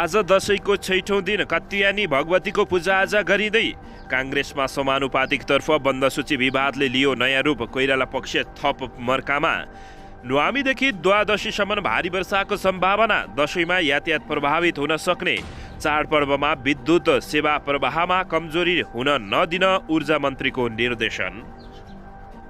आज दशैंको 6औं दिन कत्यानी भगवतीको पूजाआजा गरिँदै काङ्ग्रेसमा समानुपातिकतर्फ बन्द सूची विवादले लियो नयाँ रूप। कोइराला पक्ष थप मर्कामा। नुवामीदेखि द्वादशीसम्म भारी वर्षाको सम्भावना। दशैंमा यातायात प्रभावित हुन सक्ने। चाडपर्वमा विद्युत सेवा प्रवाहमा कमजोरी हुन नदिन ऊर्जा मन्त्रीको निर्देशन।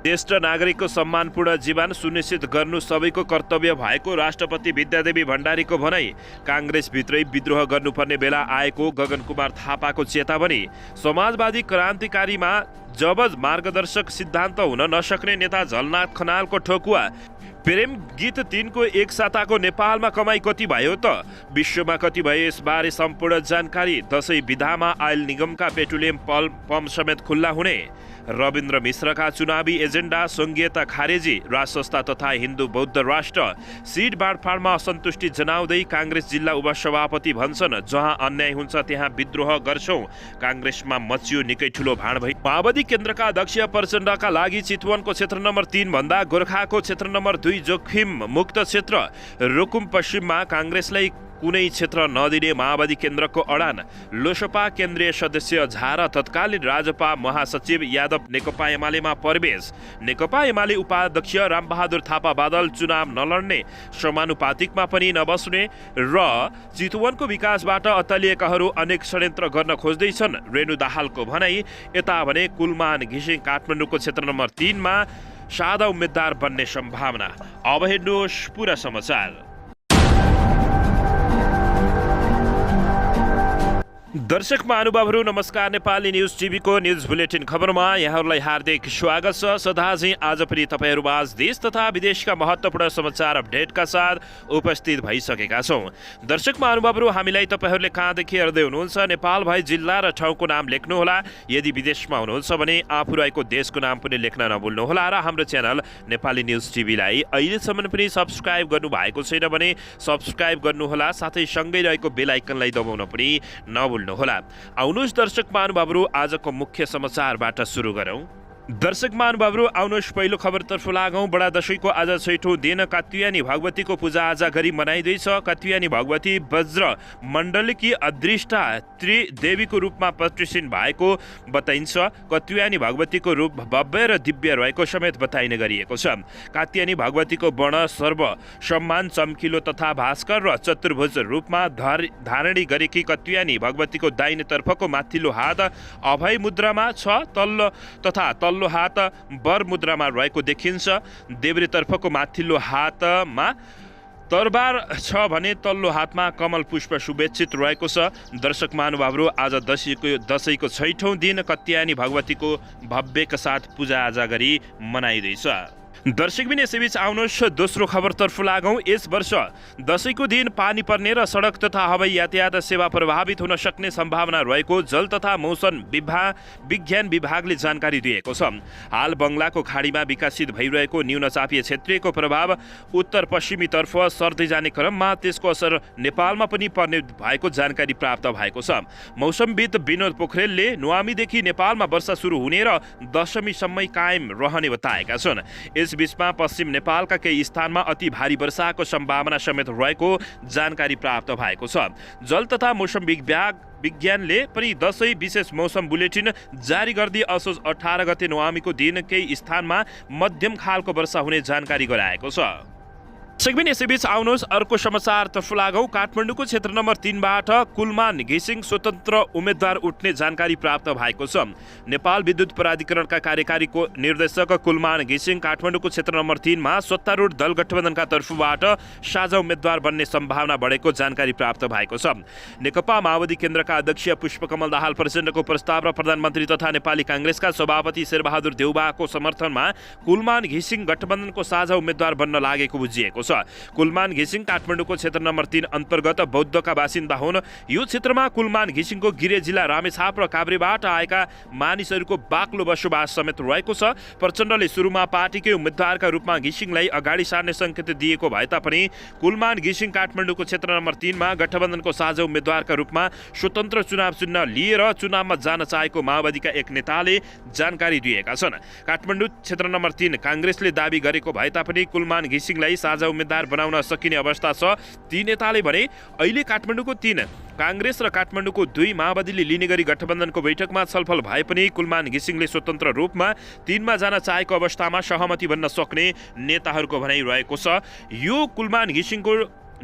ज्येष्ठ नागरिकको सम्मानपूर्ण जीवन सुनिश्चित गर्नु सबैको कर्तव्य भएको राष्ट्रपति विद्यादेवी भण्डारीको भनाई। काङ्ग्रेसभित्रै विद्रोह गर्नुपर्ने बेला आएको गगनकुमार थापाको चेतावनी। समाजवादी क्रान्तिकारीमा जब मार्गदर्शक सिद्धान्त हुन नसक्ने नेता झलनाथ खनालको ठोकुवा। प्रेम गीत 3को एक साताको नेपालमा कमाई कति भयो त? विश्वमा कति भयो यसबारे सम्पूर्ण जानकारी। दशैं विधामा आयल निगमका पेट्रोलियम पम्प समेत खुल्ला हुने। रविन्द्र मिश्रका चुनावी एजेन्डा सङ्घीयता खारेजी। राजसंस्था तथा हिन्दू बौद्ध राष्ट्र सिट बाँडफाँडमा असन्तुष्टि जनाउँदै काङ्ग्रेस जिल्ला उपसभापति भन्छन्, जहाँ अन्याय हुन्छ त्यहाँ विद्रोह गर्छौं। काङ्ग्रेसमा मचियो निकै ठुलो भाँडभै। माओवादी केन्द्रका अध्यक्ष प्रचण्डका लागि चितवनको क्षेत्र नम्बर 3 भन्दा गोर्खाको क्षेत्र नम्बर 2 जोखिम मुक्त क्षेत्र। रुकुम पश्चिममा काङ्ग्रेसलाई कुनै क्षेत्र नदिने माओवादी केन्द्रको अडान। लोसपा केन्द्रीय सदस्य झा र तत्कालीन राजपा महासचिव यादव नेकपा एमालेमा प्रवेश। नेकपा एमाले उपाध्यक्ष रामबहादुर थापा बादल चुनाव नलड्ने, समानुपातिकमा पनि नबस्ने र चितवनको विकासबाट अत्तालिएकाहरू अनेक षड्यन्त्र गर्न खोज्दैछन्। रेणु दाहालको भनाई। यता भने कुलमान घिसिङ काठमाडौँको क्षेत्र नम्बर 3 मा सादा उम्मेद्वार बन्ने सम्भावना। अब हेर्नुहोस् पुरा समाचार। दर्शक महानुभावहरू नमस्कार। नेपाली न्युज टिभीको न्युज बुलेटिन खबरमा यहाँहरूलाई हार्दिक स्वागत छ। सदाझै आज पनि तपाईँहरूमाझ देश तथा विदेशका महत्त्वपूर्ण समाचार अपडेटका साथ उपस्थित भइसकेका छौँ। दर्शक महानुभावहरू, हामीलाई तपाईँहरूले कहाँदेखि हेर्दै हुनुहुन्छ नेपाल भई जिल्ला र ठाउँको नाम लेख्नुहोला। यदि विदेशमा हुनुहुन्छ भने आफू रहेको देशको नाम पनि लेख्न नभुल्नुहोला र हाम्रो च्यानल नेपाली न्युज टिभीलाई अहिलेसम्म पनि सब्सक्राइब गर्नुभएको छैन भने सब्सक्राइब गर्नुहोला, साथै सँगै रहेको बेल आइकनलाई दबाउन पनि नभुल्नुहोला। आउनुहोस् दर्शक महानुभावहरू, आजको मुख्य समाचारबाट सुरु गरौँ। दर्शक महानुभावहरू, आउनुहोस् पहिलो खबरतर्फ लागौँ। बडा दशैंको आज 6औं दिन कात्यायनी भगवतीको पूजाआजा गरी मनाइँदैछ। कात्यायनी भगवती वज्र मण्डलकी अदृष्टा त्रिदेवीको रूपमा प्रतिष्ठित भएको बताइन्छ। कात्यायनी भगवतीको रूप भव्य र दिव्य रहेको समेत बताइने गरिएको छ। कात्यायनी भगवतीको वर्ण सर्व सम्मान चम्किलो तथा भास्कर र चतुर्भुज रूपमा धारणी गरेकी कात्यायनी भगवतीको दाहिने तर्फको माथिल्लो हात अभय मुद्रामा छ, तल्लो हात वर मुद्रामा रहेको देखिन्छ। देब्रेतर्फको माथिल्लो हातमा तरबार छ भने तल्लो हातमा कमल पुष्प शुभेच्छित रहेको छ। दर्शक महानुभावहरू, आज दशैंको 6औं दिन कात्यायनी भगवतीको भव्यका साथ पूजाआजा गरी मनाइँदैछ। दर्शकबिन यसैबीच आउनुहोस् दोस्रो खबरतर्फ लागौँ। यस वर्ष दशैंको दिन पानी पर्ने र सडक तथा हवाई यातायात सेवा प्रभावित हुन सक्ने सम्भावना रहेको जल तथा मौसम विज्ञान विभागले जानकारी दिएको छ। हाल बङ्गलाको खाडीमा विकसित भइरहेको न्यूनचापीय क्षेत्रको प्रभाव उत्तर पश्चिमीतर्फ सर्दै जाने क्रममा त्यसको असर नेपालमा पनि पर्ने भएको जानकारी प्राप्त भएको छ। मौसमविद विनोद पोखरेलले नुवामीदेखि नेपालमा वर्षा सुरु हुने र दशमीसम्मै कायम रहने बताएका छन्। बीचमा पश्चिम नेपालका केही स्थानमा अति भारी वर्षाको सम्भावना समेत रहेको जानकारी प्राप्त भएको छ। जल तथा मौसम विज्ञानले पनि दशैं विशेष मौसम बुलेटिन जारी गर्दै असोज 18 गते नुवामीको दिन केही स्थानमा मध्यम खालको वर्षा हुने जानकारी गराएको छ। दर्शकबिन यसैबीच आउनुहोस् अर्को समाचारतर्फ लागौँ। काठमाडौँको क्षेत्र नम्बर 3 बाट कुलमान घिसिङ स्वतन्त्र उम्मेद्वार उठ्ने जानकारी प्राप्त भएको छ। नेपाल विद्युत प्राधिकरणका कार्यकारीको निर्देशक कुलमान घिसिङ काठमाडौँको क्षेत्र नम्बर 3 मा सत्तारूढ दल गठबन्धनका तर्फबाट साझा उम्मेद्वार बन्ने सम्भावना बढेको जानकारी प्राप्त भएको छ। नेकपा माओवादी केन्द्रका अध्यक्ष पुष्पकमल दाहाल प्रचण्डको प्रस्ताव र प्रधानमन्त्री तथा नेपाली काङ्ग्रेसका सभापति शेरबहादुर देउबाको समर्थनमा कुलमान घिसिङ गठबन्धनको साझा उम्मेद्वार बन्न लागेको बुझिएको छ। कुलमान घिसिङ काठमाडौँको क्षेत्र नम्बर 3 अन्तर्गत बौद्धका बासिन्दा हुन्। यो क्षेत्रमा कुलमान घिसिङको गिरे जिल्ला रामेछाप र काभ्रेबाट आएका मानिसहरूको बाक्लो बसोबास समेत रहेको छ। प्रचण्डले सुरुमा पार्टीकै उम्मेद्वारका रूपमा घिसिङलाई अगाडि सार्ने सङ्केत दिएको भए तापनि कुलमान घिसिङ काठमाडौँको क्षेत्र नम्बर 3 मा गठबन्धनको साझा उम्मेद्वारका रूपमा स्वतन्त्र चुनाव चिन्ह लिएर चुनावमा जान चाहेको माओवादीका एक नेताले जानकारी दिएका छन्। काठमाडौँ क्षेत्र नम्बर 3 काङ्ग्रेसले दाबी गरेको भए तापनि कुलमान घिसिङलाई साझा उम्मेद्वार बनाउन सकिने अवस्था छ। ती नेताले भने अहिले काठमाडौँको 3 काङ्ग्रेस र काठमाडौँको 2 माओवादीले लिने गरी गठबन्धनको बैठकमा छलफल भए पनि कुलमान घिसिङले स्वतन्त्र रूपमा 3 मा जान चाहेको अवस्थामा सहमति बन्न सक्ने नेताहरूको भनाइ रहेको छ। यो कुलमान घिसिङको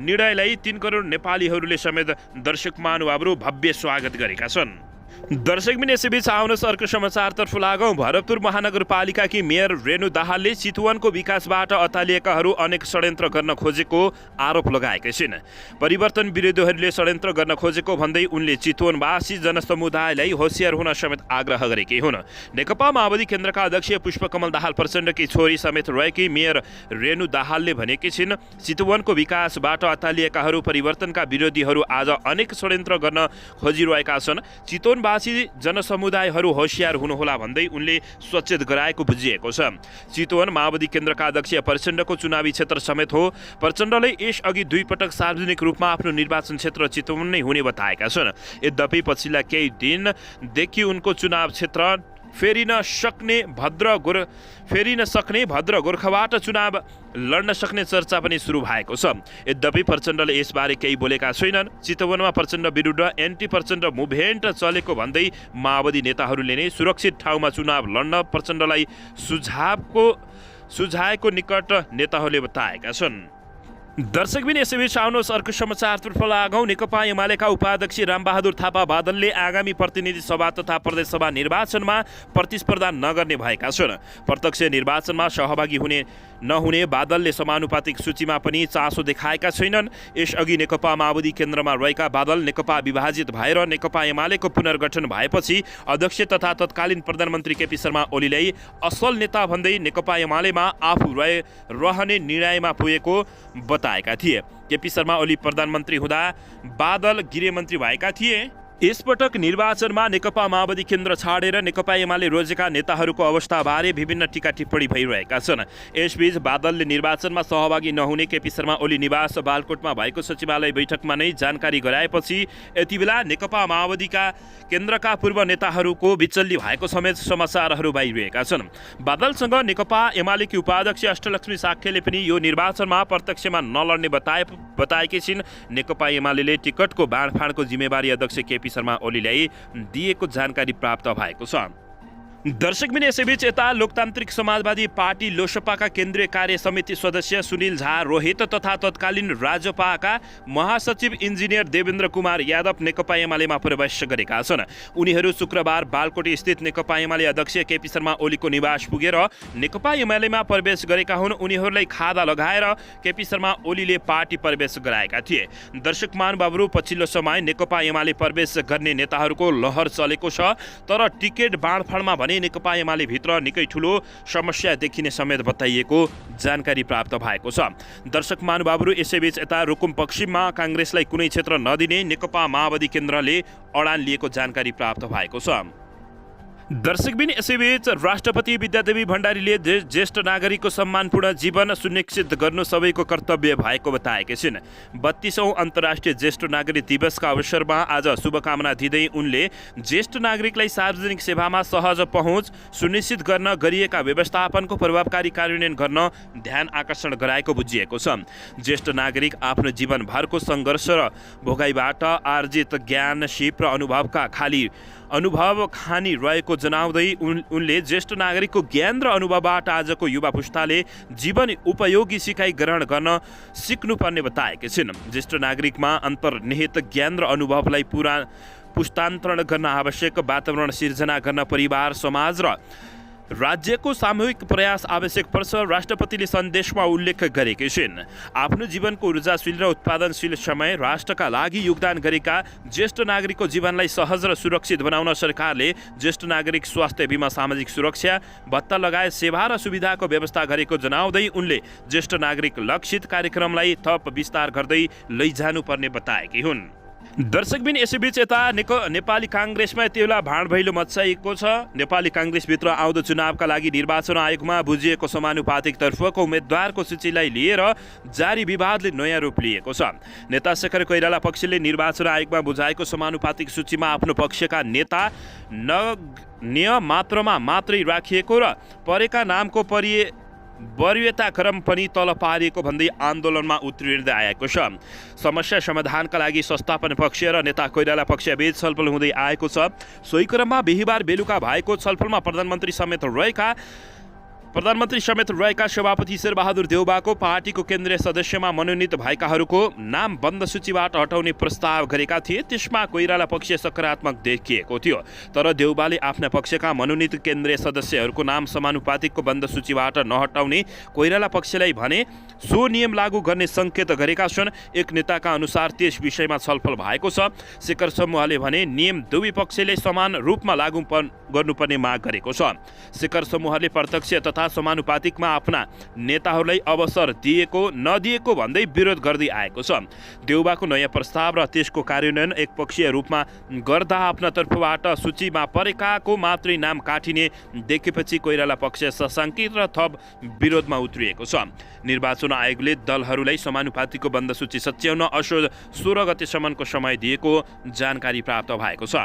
निर्णयलाई 3 करोड नेपालीहरूले समेत दर्शक महानुभावहरू भव्य स्वागत गरेका छन्। दर्शकबिन यसैबीच आउनुहोस् अर्को समाचारतर्फ लागौँ। भरतपुर महानगरपालिकाकी मेयर रेणु दाहालले चितवनको विकासबाट अतालिएकाहरू अनेक षड्यन्त्र गर्न खोजेको आरोप लगाएका छिन्। परिवर्तन विरोधीहरूले षड्यन्त्र गर्न खोजेको भन्दै उनले चितवनवासी जनसमुदायलाई होसियार हुन समेत आग्रह गरेकी हुन्। नेकपा माओवादी केन्द्रका अध्यक्ष पुष्पकमल दाहाल प्रचण्डकी छोरी समेत रहेकी मेयर रेणु दाहालले भनेकी छिन्, चितवनको विकासबाट अतालिएकाहरू परिवर्तनका विरोधीहरू आज अनेक षड्यन्त्र गर्न खोजिरहेका छन्। चितवनवासी जनसमुदायहरू होसियार हुनुहोला भन्दै उनले सचेत गराएको बुझिएको छ। चितवन माओवादी केन्द्रका अध्यक्ष प्रचण्डको चुनावी क्षेत्र समेत हो। प्रचण्डले यसअघि 2 पटक सार्वजनिक रूपमा आफ्नो निर्वाचन क्षेत्र चितवन नै हुने बताएका छन्। यद्यपि पछिल्ला केही दिनदेखि उनको चुनाव क्षेत्र फेरिन सक्ने भद्र गोर्खाबाट चुनाव लड्न सक्ने चर्चा पनि सुरु भएको छ। यद्यपि प्रचण्डले यसबारे केही बोलेका छैनन्। चितवनमा प्रचण्ड विरुद्ध एन्टी प्रचण्ड मुभमेन्ट चलेको भन्दै माओवादी नेताहरूले नै सुरक्षित ठाउँमा चुनाव लड्न प्रचण्डलाई सुझाएको निकट नेताहरूले बताएका छन्। दर्शकबिन यसैबीच आउनुहोस् अर्को समाचारतर्फ लागौँ। नेकपा एमालेका उपाध्यक्ष रामबहादुर थापा बादलले आगामी प्रतिनिधि सभा तथा प्रदेश सभा निर्वाचनमा प्रतिस्पर्धा नगर्ने भएका छन्। प्रत्यक्ष निर्वाचनमा सहभागी हुने नहुने बादलले समानुपातिक सूचीमा पनि चासो देखाएका छैनन्। यसअघि नेकपा माओवादी केन्द्रमा रहेका बादल नेकपा विभाजित भएर नेकपा एमालेको पुनर्गठन भएपछि अध्यक्ष तथा तत्कालीन प्रधानमन्त्री केपी शर्मा ओलीलाई असल नेता भन्दै नेकपा एमालेमा आफू रहने निर्णयमा पुगेको बताएका थिए। केपी शर्मा ओली प्रधानमन्त्री हुँदा बादल गृहमन्त्री भएका थिए। यसपटक निर्वाचनमा नेकपा माओवादी केन्द्र छाडेर नेकपा एमाले रोजेका नेताहरूको अवस्थाबारे विभिन्न टीका टिप्पणी भइरहेका छन्। यसबीच बादलले निर्वाचनमा सहभागी नहुने केपी शर्मा ओली निवास बालकोटमा भएको सचिवालय बैठकमा नै जानकारी गराएपछि यतिबेला नेकपा माओवादीका केन्द्रका पूर्व नेताहरूको बिचल्ली भएको समेत समाचारहरू बाहिरिएका छन्। बादलसँग नेकपा एमालेकी उपाध्यक्ष अष्टलक्ष्मी साक्यले पनि यो निर्वाचनमा प्रत्यक्षमा नलड्ने बताएकी छिन्। नेकपा एमाले टिकटको बाँडफाँडको जिम्मेवारी अध्यक्ष केपी शर्मा ओलीलाई दिएको जानकारी प्राप्त भएको छ। दर्शकबिन यसैबीच यता लोकतान्त्रिक समाजवादी पार्टी लोसपाका केन्द्रीय कार्य समिति सदस्य सुनिल झा रोहित तथा तत्कालीन राजपाका महासचिव इन्जिनियर देवेन्द्र कुमार यादव नेकपा एमालेमा प्रवेश गरेका छन्। उनीहरू शुक्रबार बालकोट स्थित नेकपा एमाले अध्यक्ष केपी शर्मा ओलीको निवास पुगेर नेकपा एमालेमा प्रवेश गरेका हुन्। उनीहरूलाई खादा लगाएर केपी शर्मा ओलीले पार्टी प्रवेश गराएका थिए। दर्शक महानुभावहरू पछिल्लो समय नेकपा एमाले प्रवेश गर्ने नेताहरूको लहर चलेको छ। तर टिकट बाँडफाँडमा भने नेकपा एमाले भित्र निकै ठुलो समस्या देखिने समेत बताइएको जानकारी प्राप्त भएको छ। दर्शक महानुभावहरू यसैबीच यता रुकुम पश्चिममा काङ्ग्रेसलाई कुनै क्षेत्र नदिने नेकपा माओवादी केन्द्रले अडान लिएको जानकारी प्राप्त भएको छ। दर्शकबिन यसैबीच राष्ट्रपति विद्यादेवी भण्डारीले ज्येष्ठ नागरिकको सम्मानपूर्ण जीवन सुनिश्चित गर्नु सबैको कर्तव्य भएको बताएकी छिन्। 32औं अन्तर्राष्ट्रिय ज्येष्ठ नागरिक दिवसका अवसरमा आज शुभकामना दिँदै उनले ज्येष्ठ नागरिकलाई सार्वजनिक सेवामा सहज पहुँच सुनिश्चित गर्न गरिएका व्यवस्थापनको प्रभावकारी कार्यान्वयन गर्न ध्यान आकर्षण गराएको बुझिएको छ। ज्येष्ठ नागरिक आफ्नो जीवनभरको सङ्घर्ष र भोगाइबाट आर्जित ज्ञान सिप र अनुभव खानी रहेको जनाउँदै उनले ज्येष्ठ नागरिकको ज्ञान र अनुभवबाट आजको युवा पुस्ताले जीवन उपयोगी सिकाइ ग्रहण गर्न सिक्नुपर्ने बताएकी छिन्। ज्येष्ठ नागरिकमा अन्तर्निहित ज्ञान र अनुभवलाई पुस्तान्तरण गर्न आवश्यक वातावरण सिर्जना गर्न परिवार समाज र राज्यको सामूहिक प्रयास आवश्यक पर्छ। राष्ट्रपतिले सन्देशमा उल्लेख गरेकी छिन्। आफ्नो जीवनको ऊर्जाशील र उत्पादनशील समय राष्ट्रका लागि योगदान गरेका ज्येष्ठ नागरिकको जीवनलाई सहज र सुरक्षित बनाउन सरकारले ज्येष्ठ नागरिक स्वास्थ्य बिमा सामाजिक सुरक्षा भत्ता लगायत सेवा र सुविधाको व्यवस्था गरेको जनाउँदै उनले ज्येष्ठ नागरिक लक्षित कार्यक्रमलाई थप विस्तार गर्दै लैजानुपर्ने बताएकी हुन्। दर्शकबिन यसैबीच यता नेपाली काङ्ग्रेसमा यतिबेला भाँडभैलो मच्चाइएको छ। नेपाली काङ्ग्रेसभित्र आउँदो चुनावका लागि निर्वाचन आयोगमा बुझिएको समानुपातिक तर्फको उम्मेद्वारको सूचीलाई लिएर जारी विवादले नयाँ रूप लिएको छ। नेता शेखर कोइराला पक्षले निर्वाचन आयोगमा बुझाएको समानुपातिक सूचीमा आफ्नो पक्षका नेता नगण्य मात्रामा मात्रै राखिएको र परेका नामको वरीयता क्रम पनि तल पारिएको भन्दै आन्दोलनमा उत्रिँदै आएको छ। समस्या समाधानका लागि संस्थापन पक्ष र नेता कोइराला पक्षबीच छलफल हुँदै आएको छ। सोही क्रममा बिहिबार बेलुका भएको छलफलमा प्रधानमन्त्री समेत रहेका सभापति शेरबहादुर देउबाको पार्टीको केन्द्रीय सदस्यमा मनोनित भएकाहरूको नाम बन्द सूचीबाट हटाउने प्रस्ताव गरेका थिए। त्यसमा कोइराला पक्ष सकारात्मक देखिएको थियो, तर देउबाले आफ्ना पक्षका मनोनित केन्द्रीय सदस्यहरूको नाम समानुपातिकको बन्द सूचीबाट नहटाउने कोइराला पक्षलाई भने सो नियम लागू गर्ने सङ्केत गरेका छन्। एक नेताका अनुसार त्यस विषयमा छलफल भएको छ। शेखर समूहले भने नियम दुवै पक्षले समान रूपमा लागू गर्नुपर्ने माग गरेको छ। शेखर समूहले प्रत्यक्ष तथा समानुपातिकमा आफ्ना नेताहरूलाई अवसर दिएको नदिएको भन्दै विरोध गर्दै आएको छ। देउबाको नयाँ प्रस्ताव र त्यसको कार्यान्वयन एकपक्षीय रूपमा गर्दा आफ्ना तर्फबाट सूचीमा परेकाको मात्रै नाम काटिने देखेपछि कोइराला पक्ष सशङ्कित र थप विरोधमा उत्रिएको छ। निर्वाचन आयोगले दलहरूलाई समानुपातिकको बन्द सूची सच्याउन असोज 16 गतेसम्मको समय दिएको जानकारी प्राप्त भएको छ।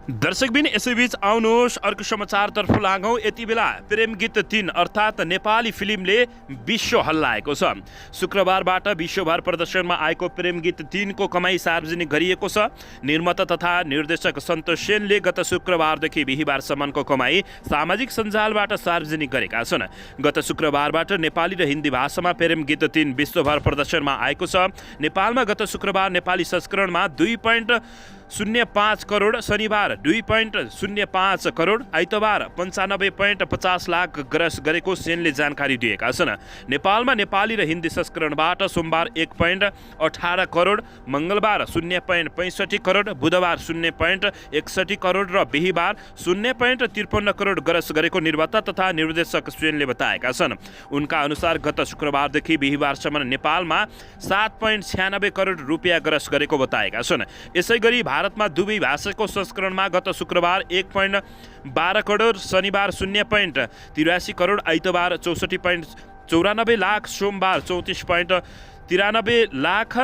दर्शकबिन यसैबीच आउनुहोस् अर्को समाचारतर्फ लागौँ। यति बेला प्रेम गीत 3 अर्थात् नेपाली फिल्मले विश्व हल्लाएको छ। शुक्रबारबाट विश्वभर प्रदर्शनमा आएको प्रेम गीत 3 को कमाई सार्वजनिक गरिएको छ। निर्माता तथा निर्देशक सन्तोष सेनले गत शुक्रबारदेखि बिहिबारसम्मको कमाई सामाजिक सञ्जालबाट सार्वजनिक गरेका छन्। गत शुक्रबारबाट नेपाली र हिन्दी भाषामा प्रेम गीत 3 विश्वभर प्रदर्शनमा आएको छ। नेपालमा गत शुक्रबार नेपाली संस्करणमा 2.05 करोड, शनिबार 2.05 करोड, आइतबार 95.50 लाख ग्रस गरेको सेनले जानकारी दिएका छन्। नेपालमा नेपाली र हिन्दी संस्करणबाट सोमबार 1.18 करोड, मङ्गलबार 0.65 करोड, बुधबार 0.61 करोड र बिहिबार 0.53 करोड ग्रस गरेको निर्माता तथा निर्देशक सेनले बताएका छन्। उनका अनुसार गत शुक्रबारदेखि बिहिबारसम्म नेपालमा 7.96 करोड रुपियाँ ग्रस गरेको बताएका छन्। यसैगरी भारतमा दुवै भाषाको संस्करणमा गत शुक्रबार 1.12 करोड, शनिबार 0.83 करोड, आइतबार 64.94 लाख, सोमबार 34.93 लाख,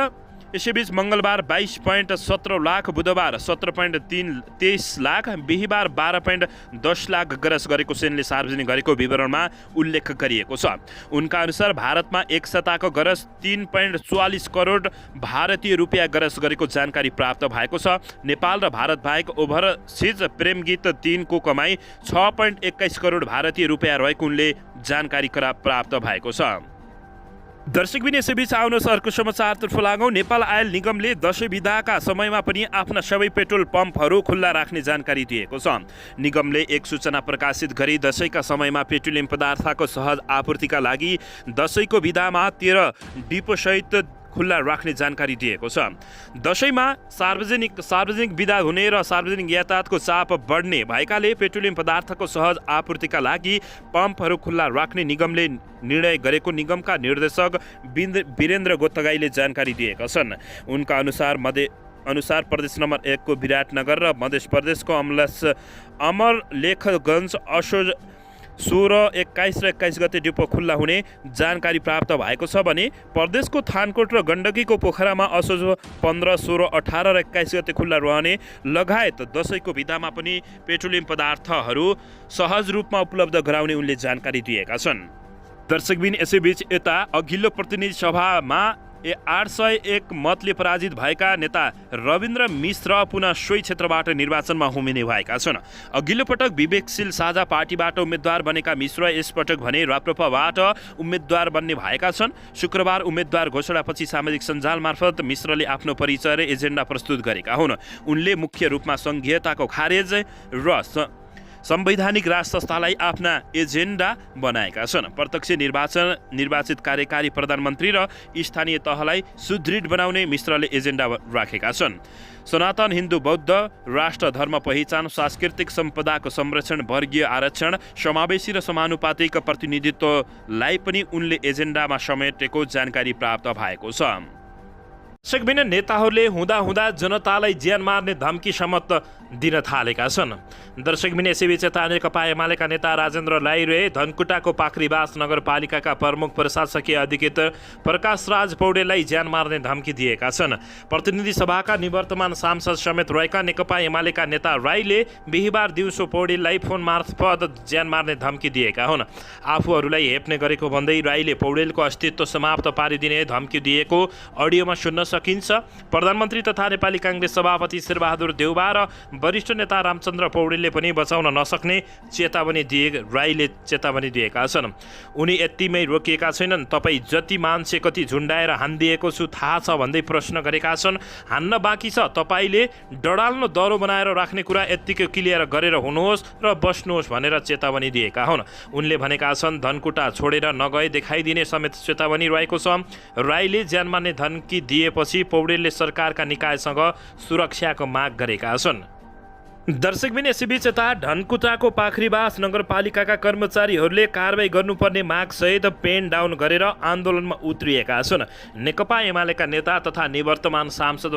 यसैबीच मङ्गलबार 22.17 लाख, बुधबार 17.23 लाख, बिहिबार 12.10 लाख ग्रस गरेको सेनले सार्वजनिक गरेको विवरणमा उल्लेख गरिएको छ। उनका अनुसार भारतमा एक सप्ताहको ग्रस 3.44 करोड भारतीय रुपियाँ ग्रस गरेको जानकारी प्राप्त भएको छ। नेपाल र भारत बाहेक ओभरसिज प्रेम गीत 3 को कमाई 6.21 करोड भारतीय रुपियाँ रहेको उनले जानकारी प्राप्त भएको छ। दर्शकबिन यसैबीच आउनुहोस् अर्को समाचारतर्फ लागौँ। नेपाल आयल निगमले दशैं बिदाका समयमा पनि आफ्ना सबै पेट्रोल पम्पहरू खुल्ला राख्ने जानकारी दिएको छ। निगमले एक सूचना प्रकाशित गरी दशैंका समयमा पेट्रोलियम पदार्थको सहज आपूर्तिका लागि दशैंको बिदामा 13 डिपोसहित खुल्ला राख्ने जानकारी दिएको छ। दशैंमा सार्वजनिक बिदा हुने र सार्वजनिक यातायातको चाप बढ्ने भएकाले पेट्रोलियम पदार्थको सहज आपूर्तिका लागि पम्पहरू खुल्ला राख्ने निगमले निर्णय गरेको निगमका निर्देशक वीरेन्द्र गोतगाईले जानकारी दिएका छन्। उनका अनुसार प्रदेश नम्बर 1 को विराटनगर र मध्य प्रदेशको अमरलेखगञ्ज असोज 16, 21 र 21 गते डिपो खुल्ला हुने जानकारी प्राप्त भएको छ भने प्रदेशको थानकोट र गण्डकीको पोखरामा असोज 15, 16, 18 र 21 गते खुल्ला रहने लगायत दशैंको बिदामा पनि पेट्रोलियम पदार्थहरू सहज रूपमा उपलब्ध गराउने उनले जानकारी दिएका छन्। दर्शकबिन यसैबीच यता अघिल्लो प्रतिनिधि सभामा 801 मतले पराजित भएका नेता रविन्द्र मिश्र पुनः सोही क्षेत्रबाट निर्वाचनमा उम्मिने भएका छन्। अघिल्लो पटक विवेकशील साझा पार्टीबाट उम्मेद्वार बनेका मिश्र यसपटक भने राप्रपाबाट उम्मेद्वार बन्ने भएका छन्। शुक्रबार उम्मेद्वार घोषणापछि सामाजिक सञ्जाल मार्फत मिश्रले आफ्नो परिचय र एजेन्डा प्रस्तुत गरेका हुन्। उनले मुख्य रूपमा सङ्घीयताको खारेज र संवैधानिक राज संस्थालाई आफ्ना एजेन्डा बनाएका छन्। प्रत्यक्ष निर्वाचित कार्यकारी प्रधानमन्त्री र स्थानीय तहलाई सुदृढ बनाउने मिश्रले एजेन्डा राखेका छन्। सनातन हिन्दू बौद्ध राष्ट्र धर्म पहिचान, सांस्कृतिक सम्पदाको संरक्षण, वर्गीय आरक्षण, समावेशी र समानुपातिक प्रतिनिधित्वलाई पनि उनले एजेन्डामा समेटेको जानकारी प्राप्त भएको छ। दर्शकबिन नेताहरूले हुँदा जनतालाई ज्यान मार्ने धम्कीसम्म त दिन थालेका छन्। दर्शकबिन यसैबीच यता नेकपा एमालेका नेता राजेन्द्र लाइरे धनकुटाको पाखरीबास नगरपालिकाका प्रमुख प्रशासकीय अधिकृत प्रकाश राज पौडेललाई ज्यान मार्ने धम्की दिएका छन्। प्रतिनिधि सभाका निवर्तमान सांसद समेत रहेका नेकपा एमालेका नेता राईले बिहिबार दिउँसो पौडेललाई फोन मार्फत ज्यान मार्ने धम्की दिएका हुन्। आफूहरूलाई हेप्ने गरेको भन्दै राईले पौडेलको अस्तित्व समाप्त पारिदिने धम्की दिएको अडियोमा सुन्न सकिन्छ। प्रधानमन्त्री तथा नेपाली काङ्ग्रेस सभापति शेरबहादुर देउबा र वरिष्ठ नेता रामचन्द्र पौडेलले पनि बचाउन नसक्ने राईले चेतावनी दिएका छन्। उनी यतिमै रोकिएका छैनन्। तपाईँ जति मान्छे कति झुन्डाएर हानिदिएको छु थाहा छ भन्दै प्रश्न गरेका छन्। हान्न बाँकी छ, तपाईँले डडाल्नो दरो बनाएर राख्ने कुरा यत्तिकै क्लियर गरेर हुनुहोस् र बस्नुहोस् भनेर चेतावनी दिएका हुन्। उनले भनेका छन् धनकुटा छोडेर नगए देखाइदिने समेत चेतावनी रहेको छ। राईले ज्यान मार्ने धम्की दिएपछि पौडेलले सरकारका निकायसँग सुरक्षाको माग गरेका छन्। दर्शकबिन यसैबीच यता धनकुटाको पाखरीबास नगरपालिकाका कर्मचारीहरूले कारबाही गर्नुपर्ने मागसहित पेन डाउन गरेर आन्दोलनमा उत्रिएका छन्। नेकपा एमालेका नेता तथा निवर्तमान सांसद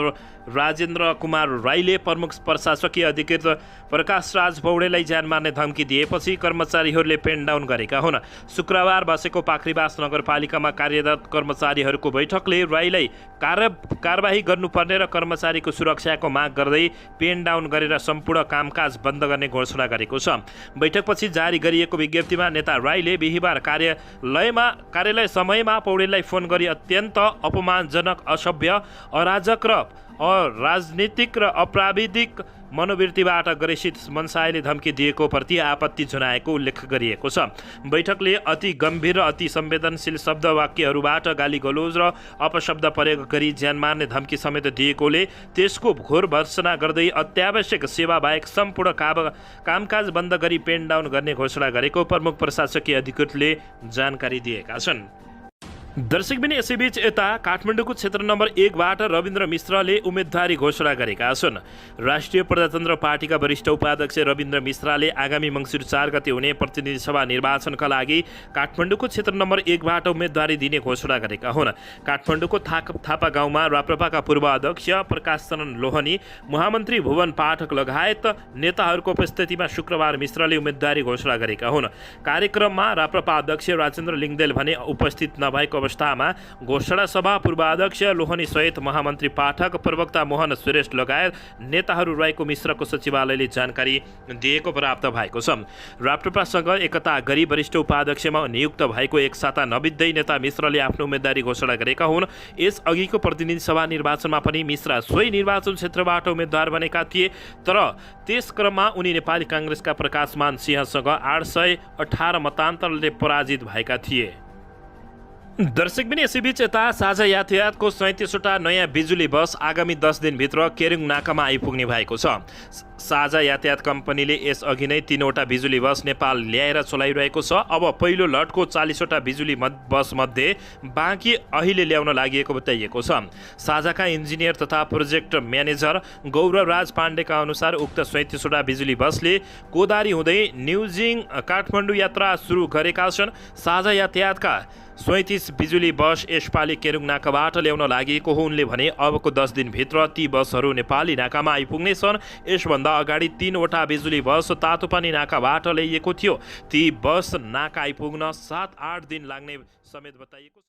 राजेन्द्र कुमार राईले प्रमुख प्रशासकीय अधिकृत प्रकाश राज पौडेललाई ज्यान मार्ने धम्की दिएपछि कर्मचारीहरूले पेन डाउन गरेका हुन्। शुक्रबार बसेको पाखरीबास नगरपालिकामा कार्यरत कर्मचारीहरूको बैठकले राईलाई कारबाही गर्नुपर्ने र कर्मचारीको सुरक्षाको माग गर्दै पेन डाउन गरेर सम्पूर्ण कामकाज बन्द गर्ने घोषणा गरेको छ। बैठकपछि जारी गरिएको विज्ञप्तिमा नेता राईले बिहिबार कार्यालय समयमा पौडेललाई फोन गरी अत्यन्त अपमानजनक, असभ्य, अराजक र अराजनीतिक र अप्राविधिक मनोवृत्तिबाट ग्रसित मनसायले धम्की दिएको प्रति आपत्ति जनाएको उल्लेख गरिएको छ। बैठकले अति गम्भीर र अति संवेदनशील शब्द वाक्यहरूबाट गाली गलोज र अपशब्द प्रयोग गरी ज्यान मार्ने धम्की समेत दिएकोले त्यसको घोर भर्त्सना गर्दै अत्यावश्यक सेवा बाहेक सम्पूर्ण कामकाज बन्द गरी पेन डाउन गर्ने घोषणा गरेको प्रमुख प्रशासकीय अधिकृतले जानकारी दिएका छन्। दर्शकबिन यसैबीच यता काठमाडौँको क्षेत्र नम्बर 1बाट रविन्द्र मिश्रले उम्मेदवारी घोषणा गरेका छन्। राष्ट्रिय प्रजातन्त्र पार्टीका वरिष्ठ उपाध्यक्ष रविन्द्र मिश्रले आगामी मङ्सिर 4 गते हुने प्रतिनिधि सभा निर्वाचनका लागि काठमाडौँको क्षेत्र नम्बर 1बाट उम्मेदवारी दिने घोषणा गरेका हुन्। काठमाडौँको थापा गाउँमा राप्रपाका पूर्व अध्यक्ष प्रकाश चरण लोहनी, महामन्त्री भुवन पाठक लगायत नेताहरूको उपस्थितिमा शुक्रबार मिश्रले उम्मेदवारी घोषणा गरेका हुन्। कार्यक्रममा राप्रपा अध्यक्ष राजेन्द्र लिङ्गदेल भने उपस्थित नभएको अवस्थामा घोषणा सभा पूर्वाध्यक्ष लोहनी सहित महामन्त्री पाठक, प्रवक्ता मोहन श्रेष्ठ लगायत नेताहरू रहेको मिश्रको सचिवालयले जानकारी दिएको प्राप्त भएको छ। राप्रपासँग एकता गरी वरिष्ठ उपाध्यक्षमा नियुक्त भएको एक साता नबित्दै नेता मिश्रले आफ्नो उम्मेदवारी घोषणा गरेका हुन्। यस अघिको प्रतिनिधि सभा निर्वाचनमा पनि मिश्र सोही निर्वाचन क्षेत्रबाट उम्मेद्वार बनेका थिए, तर त्यस क्रममा उनी नेपाली काङ्ग्रेसका प्रकाशमान सिंहसँग 818 मतान्तरले पराजित भएका थिए। दर्शकबिन यसैबीच यता साझा यातायातको 37वटा नयाँ बिजुली बस आगामी 10 दिनभित्र केरुङ नाकामा आइपुग्ने भएको छ। साझा यातायात कम्पनीले यसअघि नै 3वटा बिजुली बस नेपाल ल्याएर चलाइरहेको छ। अब पहिलो लटको 40वटा बिजुली बस मध्ये बाँकी अहिले ल्याउन लागि बताइएको छ। साझाका इन्जिनियर तथा प्रोजेक्ट म्यानेजर गौरव राज पाण्डेका अनुसार उक्त 37वटा बिजुली बसले कोदारी हुँदै न्युजिङ काठमाडौँ यात्रा सुरु गरेका छन्। साझा यातायातका 37 बिजुली बस यसपालि केरुङ नाकाबाट ल्याउन लागेको हो। उनले भने अबको 10 दिनभित्र ती बसहरू नेपाली नाकामा आइपुग्नेछन्। यसभन्दा अगाडि 3वटा बिजुली बस तातोपानी नाकाबाट ल्याइएको थियो। ती बस नाका आइपुग्न 7-8 दिन लाग्ने समेत बताइएको छ।